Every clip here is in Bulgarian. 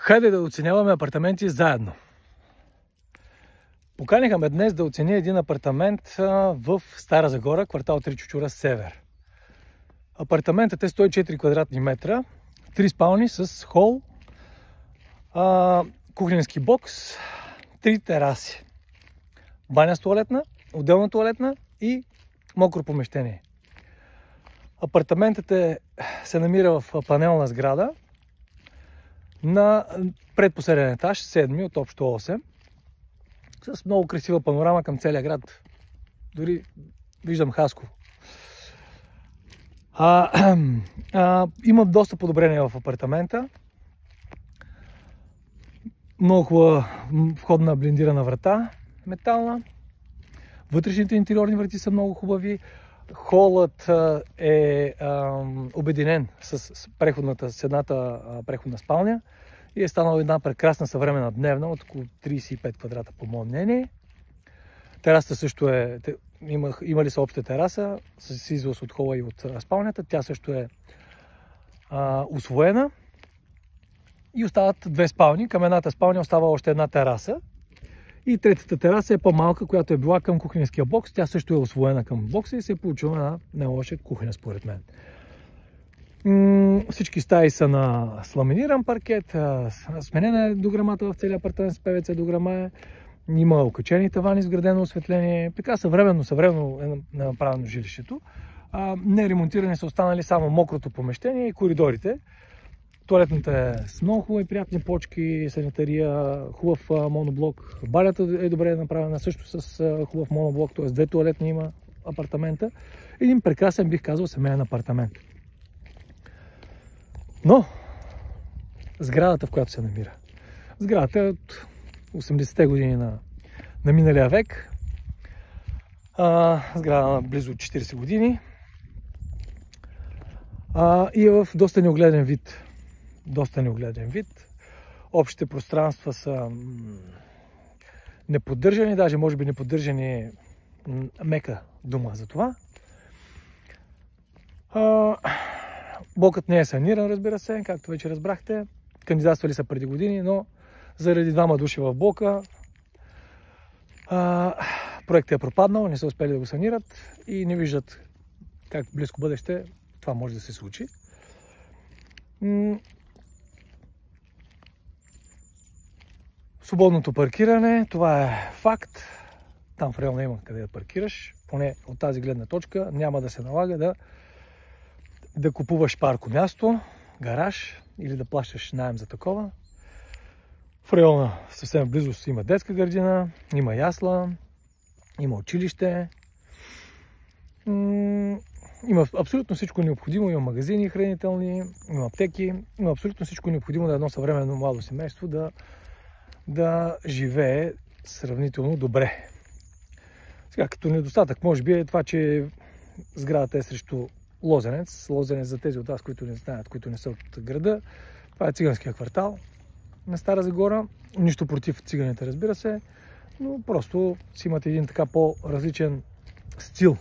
Хайде да оценяваме апартаменти заедно. Поканиха ме днес да оценя един апартамент в Стара Загора, квартал 3 Чучура, Север. Апартаментът е 104 квадратни метра, 3 спални с хол, кухненски бокс, 3 тераси, баня с туалетна, отделна туалетна и мокро помещение. Апартаментът се намира в панелна сграда на предпоследен етаж, 7 от общо 8, с много красива панорама към целия град. Дори виждам Хасково. Има доста подобрения в апартамента. Много хубава входна блиндирана врата, метална. Вътрешните интериорни врати са много хубави. Холът е обединен с едната преходна спалня и е станала една прекрасна съвременна дневна от около 35 квадрата, по мое мнение. Терасата също е, имали са обща тераса с излаз от хола и от спалнята. Тя също е усвоена. И остават две спални. Към едната спалня остава още една тераса. И третата тераса е по-малка, която е била към кухненския бокс. Тя също е усвоена към бокса и се е получила на нелоша кухня, според мен. Всички стаи са на сламиниран паркет, сменена е дограмата в целия апартамент с ПВЦ дограма. Има окачени тавани с вградено осветление. Така съвременно е направено жилището. Не ремонтирани са останали само мокрото помещение и коридорите. Туалетната е с много хубави приятни почки, санитария, хубав моноблок. Банята е добре направена също с хубав моноблок, т.е. 2 туалетни има апартамента. Един прекрасен, бих казал, семейен апартамент. Но сградата, в която се намира. Сградата е от 80-те години на миналия век. Сграда на близо 40 години. И е в доста неогледен вид. Общите пространства са неподдържани, даже може би неподдържани е мека дума за това. Блокът не е саниран, разбира се, както вече разбрахте. Кандидатствали са преди години, но заради двама души в блока проектът е пропаднал, не са успели да го санират и не виждат как в близко бъдеще това може да се случи. Свободното паркиране, това е факт. Там в района има къде да паркираш. Поне от тази гледна точка няма да се налага да купуваш парко място, гараж или да плащаш наем за такова. В района съвсем близо има детска градина, има ясла, има училище. Има абсолютно всичко необходимо, има магазини хранителни, има аптеки, има абсолютно всичко необходимо да едно съвременно младо семейство да живее сравнително добре. Сега, като недостатък, може би е това, че сградата е срещу Лозенец. Лозенец, за тези от вас, които не знаят, които не са от града, това е циганския квартал на Стара Загора. Нищо против циганите, разбира се, но просто си имат един така по-различен стил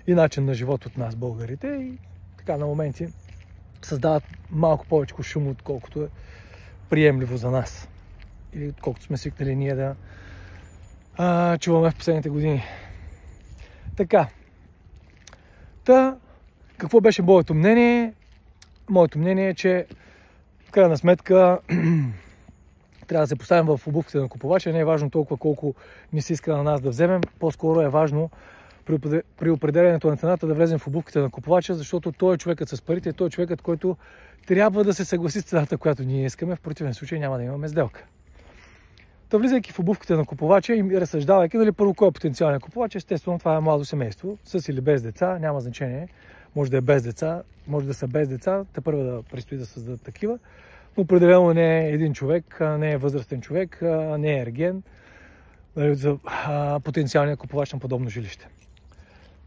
и начин на живот от нас, българите, и така на моменти създават малко повече шум, отколкото е приемливо за нас. Или отколкото сме свикнали ние да чуваме в последните години. Така. Какво беше моето мнение? Моето мнение е, че в крайна сметка трябва да се поставим в обувките на купувача. Не е важно толкова колко ни се иска на нас да вземем. По-скоро е важно при определенето на цената да влезем в обувките на купувача, защото той е човекът с парите, той е човекът, който трябва да се съгласи с цената, която ние искаме. В противен случай няма да имаме сделка. Та, влизайки в обувките на купувача и разсъждавайки, дали първо кой е потенциален купувач, естествено това е младо семейство, с или без деца, няма значение. Може да е без деца, може да са без деца, те първо да предстои да създадат такива. Но определено не е един човек, не е възрастен човек, не е ерген за потенциалния купувач на подобно жилище.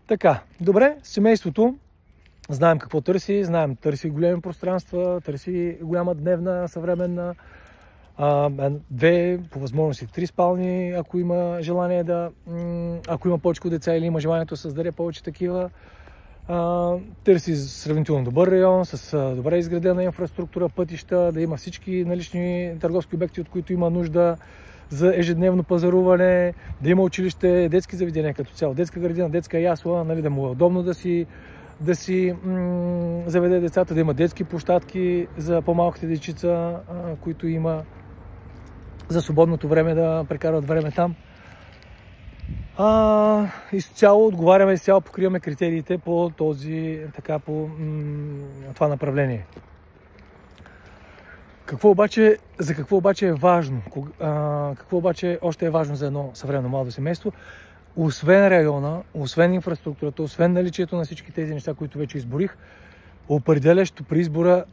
Така, добре, семейството, знаем какво търси, търси големи пространства, търси голяма дневна, съвременна, 2, по възможност и 3 спални, ако има желание ако има повече деца или има желанието да създаде повече такива. Търси сравнително добър район, с добре изградена инфраструктура, пътища, да има всички налични търговски обекти, от които има нужда за ежедневно пазаруване, да има училище, детски заведения като цяло, детска градина, детска ясла, нали, да му е удобно да си заведе децата, да има детски площадки за по-малките дечица, които има за свободното време да прекарват време там. Изцяло отговаряме, изцяло покриваме критериите по това направление. За какво обаче е важно? Какво обаче още е важно за едно съвременно младо семейство? Освен района, освен инфраструктурата, освен наличието на всички тези неща, които вече изборих, определящо при избора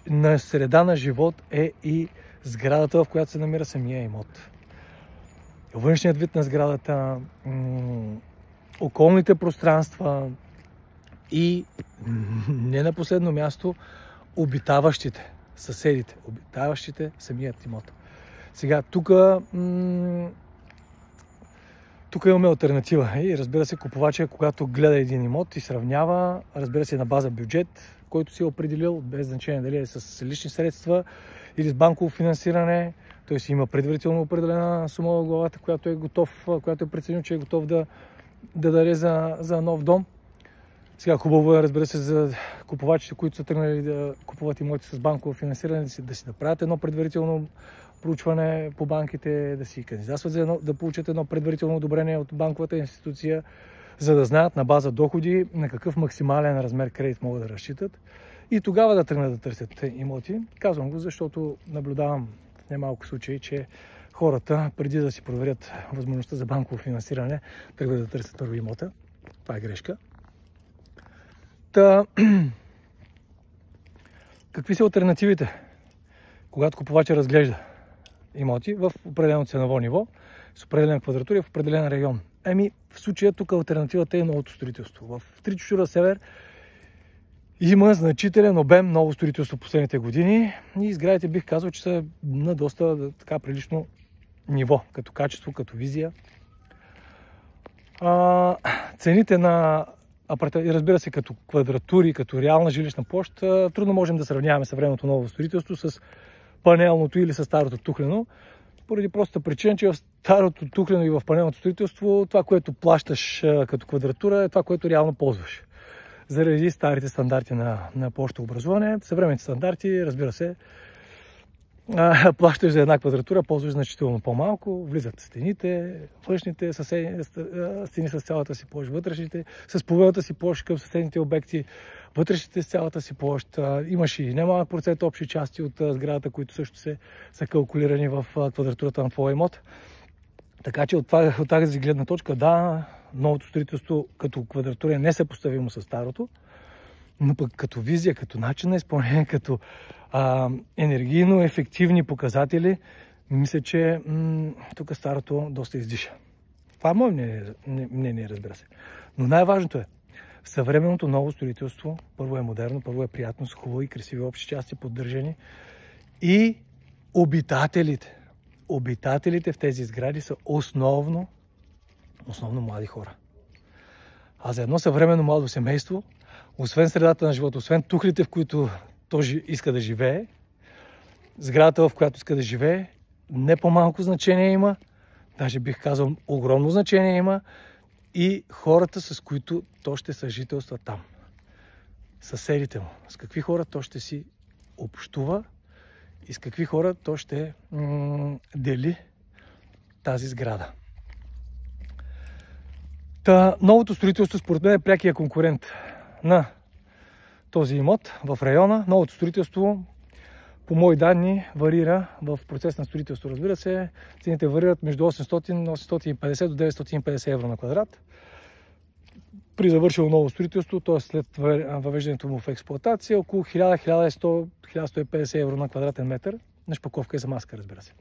на среда на живот е и сградата, в която се намира самия имот. Външният вид на сградата, околните пространства и не на последно място обитаващите, съседите, обитаващите самият имот. Сега, тук имаме алтернатива. И разбира се, купувача, когато гледа един имот и сравнява, разбира се, на база бюджет, който си е определил, без значение дали е с лични средства или с банково финансиране. Той си има предварително определена сума в главата, която е преценил, че е готов да даде за нов дом. Сега хубаво е, разбира се, за купувачите, които са тръгнали да купуват имоти с банково финансиране, да си направят едно предварително проучване по банките, да си кандидатстват да получат едно предварително одобрение от банковата институция, за да знаят на база доходи на какъв максимален размер кредит могат да разчитат и тогава да тръгнат да търсят имоти. Казвам го, защото наблюдавам в немалко случаи, че хората, преди да си проверят възможността за банково финансиране, тръгват да търсят първо имота. Това е грешка. Какви са алтернативите, когато купувача разглежда имоти в определено ценово ниво, с определена квадратура и в определен район? В случая тук алтернативата е новото строителство. В Тричушура Север има значителен обем ново строителство в последните години и сградите, бих казал, че са на доста така прилично ниво, като качество, като визия. Цените на апартаменти, разбира се, като квадратури, като реална жилищна площ, трудно можем да сравняваме съвременното ново строителство с панелното или с старото тухлено, поради простата причина, че в старото тухлено и в панелното строителство това, което плащаш като квадратура, е това, което реално ползваш. Заради старите стандарти на площообразуване, съвременните стандарти, разбира се, плащаш за една квадратура, ползваш значително по-малко, влизат стените, външните стени с цялата си площ, вътрешните с половината си площ към съседните обекти, вътрешните с цялата си площ. Имаш и немалък процент общи части от сградата, които също са калкулирани в квадратурата на твоя имот. Така че от тази гледна точка, да, новото строителство като квадратура е несъпоставимо с старото, но пък като визия, като начин на изпълнение, като енергийно ефективни показатели, мисля, че тук старото доста издиша. Това е мое мнение, разбира се. Но най-важното е, съвременното ново строителство, първо е модерно, първо е приятно, с хубави и красиви общи части, поддържани, и обитателите. Обитателите в тези сгради са основно млади хора. А за едно съвременно младо семейство, освен средата на живота, освен тухлите, в които той иска да живее, сградата, в която иска да живее, не по-малко значение има, даже бих казал огромно значение има, и хората, с които то ще съжителства там. Съседите му. С какви хора то ще си общува и с какви хора то ще дели тази сграда. Новото строителство според мен е прякия конкурент на този имот в района. Новото строителство, по мои данни, варира в процес на строителство. Разбира се, цените варират между 800-850 до 950 евро на квадрат. При завършило ново строителство, т.е. след въвеждането му в експлоатация, около 1000-1100-1150 евро на квадратен метър на шпаковка и замазка, разбира се.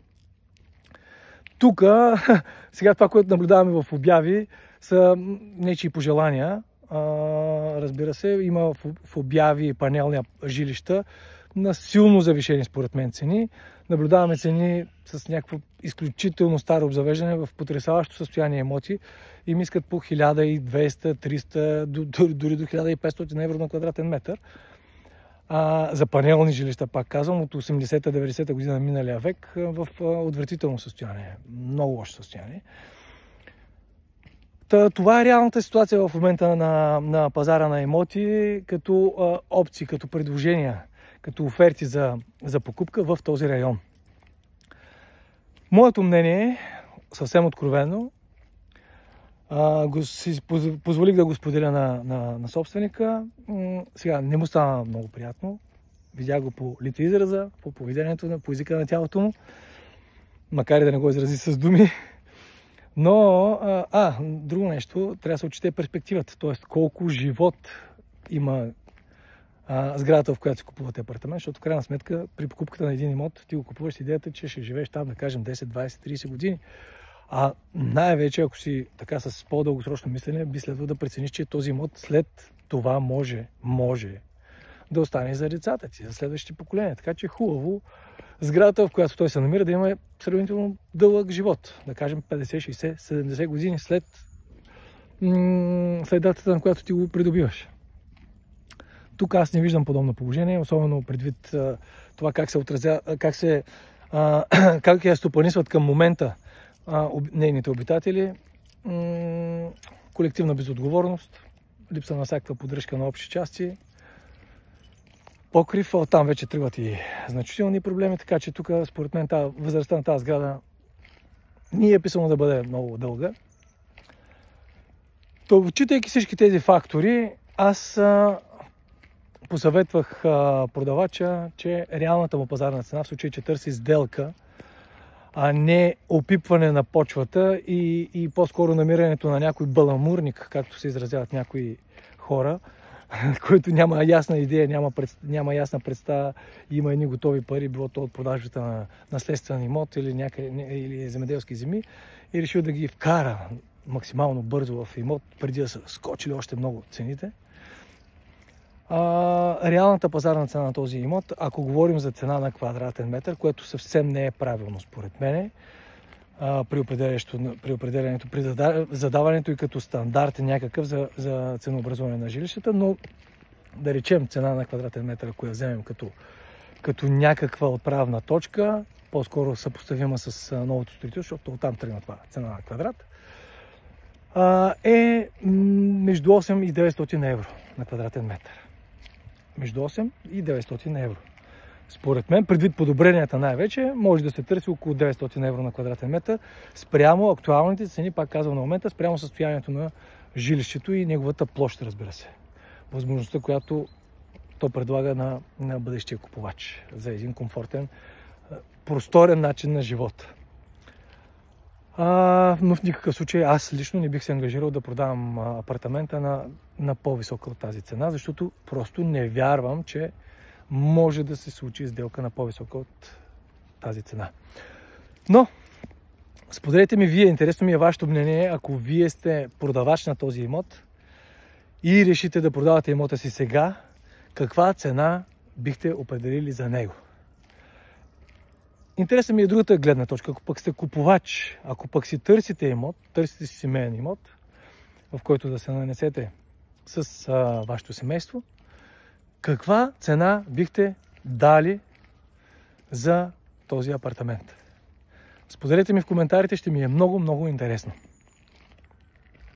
Тук, сега това, което наблюдаваме в обяви, са нечии пожелания. Разбира се, има в обяви панелни жилища, на силно завишени според мен цени. Наблюдаваме цени с някакво изключително старо обзавеждане в потресаващо състояние имоти и ми искат по 1200, 300, дори до 1500 евро на квадратен метър. За панелни жилища, пак казвам, от 80-90 година миналия век в отвратително състояние. Много лошо състояние. Това е реалната ситуация в момента на пазара на имоти като опции, като предложения, като оферти за покупка в този район. Моето мнение, съвсем откровено, си позволих да го споделя на собственика. Сега не му стана много приятно. Видях го по лице израза, по поведението, по езика на тялото му, макар и да не го изрази с думи. Но, друго нещо, трябва да се отчете перспективата, т.е. колко живот има сградата, в която си купувате апартамент, защото в крайна сметка при покупката на един имот ти го купуваш с идеята, че ще живееш там, да кажем, 10, 20, 30 години. А най-вече, ако си така с по-дългосрочно мислене, би следвало да прецениш, че този имот след това може да остане за децата ти, за следващите поколения. Така че хубаво сградата, в която той се намира, да има сравнително дълъг живот. Да кажем 50, 60, 70 години след датата, на която ти го придобиваш. Тук аз не виждам подобно положение, особено предвид това как я стопанисват към момента нейните обитатели. Колективна безотговорност, липса на всякаква поддръжка на общи части, покрив, там вече тръгват и значителни проблеми, така че тук според мен възрастта на тази сграда не е писано да бъде много дълга. Отчитайки всички тези фактори, аз посъветвах продавача, че реалната му пазарна цена, в случай, че търси сделка, а не опипване на почвата и по-скоро намирането на някой баламурник, както се изразяват някои хора, който няма ясна идея, няма ясна представа, има едни готови пари, било то от продажбата на наследствен имот или земеделски земи, и решил да ги вкара максимално бързо в имот, преди да са скочили още много цените. Реалната пазарна цена на този имот, ако говорим за цена на квадратен метър, което съвсем не е правилно според мене, при задаването и като стандарт някакъв за ценообразуване на жилищата, но да речем цена на квадратен метър, ако я вземем като някаква отправна точка, по-скоро съпоставима с новото строителство, защото оттам тръгна това цена на квадрат, е между 8 и 900 евро на квадратен метър. Между 8 и 900 евро. Според мен, предвид подобренията най-вече, може да се търси около 900 евро на квадратен метър спрямо актуалните цени, пак казвам на момента, спрямо състоянието на жилището и неговата площ, разбира се. Възможността, която то предлага на бъдещия купувач за един комфортен, просторен начин на живота. Но в никакъв случай аз лично не бих се ангажирал да продавам апартамента на по-висока от тази цена, защото просто не вярвам, че може да се случи сделка на по-висока от тази цена. Но, споделете ми вие, интересно ми е вашето мнение, ако вие сте продавач на този имот и решите да продавате имота си сега, каква цена бихте определили за него? Интересна ми е другата гледна точка. Ако пък сте купувач, ако пък си търсите имот, търсите си семейен имот, в който да се нанесете с вашето семейство, каква цена бихте дали за този апартамент? Споделете ми в коментарите, ще ми е много, много интересно.